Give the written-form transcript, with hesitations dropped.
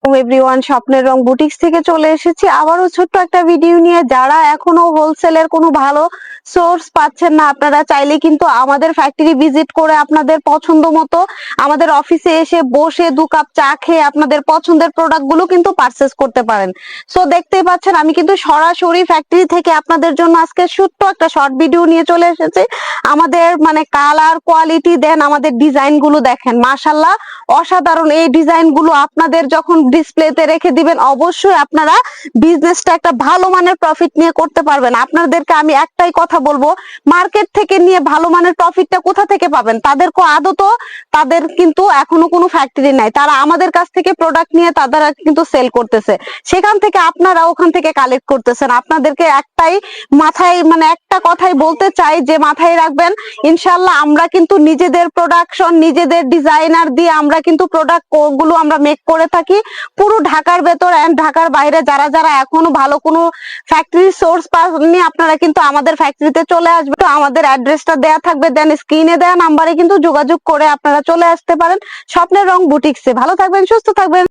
Everyone, স্বপ্নের রং boutiques থেকে চলে এসেছি আবারও ছোট্ট একটা ভিডিও নিয়ে। যারা এখনো হোলসেলের কোনো ভালো সোর্স পাচ্ছেন না, আপনারা চাইলে কিন্তু আমাদের ফ্যাক্টরি ভিজিট করে আপনাদের পছন্দ মতো আমাদের অফিসে এসে বসে 2 কাপ চা খেয়ে আপনাদের পছন্দের প্রোডাক্ট গুলো কিন্তু পারচেস করতে পারেন। সো দেখতেই পাচ্ছেন আমি কিন্তু সরাসরি ফ্যাক্টরি থেকে আপনাদের জন্য আজকে ছোট্ট একটা শর্ট ভিডিও নিয়ে চলে এসেছি। আমাদের মানে কালার কোয়ালিটি দেন, আমাদের ডিজাইন গুলো দেখেন, মাশাআল্লাহ অসাধারণ। এই ডিজাইন গুলো আপনাদের যখন ডিসপ্লেতে রেখে দিবেন, অবশ্যই আপনারা বিজনেসটা একটা ভালো মানের প্রফিট নিয়ে করতে পারবেন। আপনাদেরকে আমি একটাই কথা বলবো, মার্কেট থেকে নিয়ে ভালো মানের প্রফিটটা কোথা থেকে পাবেন? তাদের কিন্তু এখনো কোনো ফ্যাক্টরি নাই, তারা আমাদের কাছ থেকে প্রোডাক্ট নিয়ে তারা কিন্তু সেল করতেছে, সেখান থেকে আপনারা ওখান থেকে কালেক্ট করতেছেন। আপনাদেরকে একটাই মাথায় মানে একটা কথাই বলতে চাই যে মাথায় রাখবেন, ইনশাল্লাহ আমরা কিন্তু নিজেদের প্রোডাকশন, নিজেদের ডিজাইনার দিয়ে আমরা কিন্তু প্রোডাক্ট গুলো আমরা মেক করে থাকি পুরো ঢাকার ভেতর এন্ড ঢাকার বাইরে। যারা যারা এখনো ভালো কোনো ফ্যাক্টরি সোর্স পাননি, আপনারা কিন্তু আমাদের ফ্যাক্টরিতে চলে আসবে। তো আমাদের অ্যাড্রেসটা দেয়া থাকবে, দেন স্ক্রিনে দেওয়া নাম্বারে কিন্তু যোগাযোগ করে আপনারা চলে আসতে পারেন স্বপ্নের রং বুটিক্সে। ভালো থাকবেন, সুস্থ থাকবেন।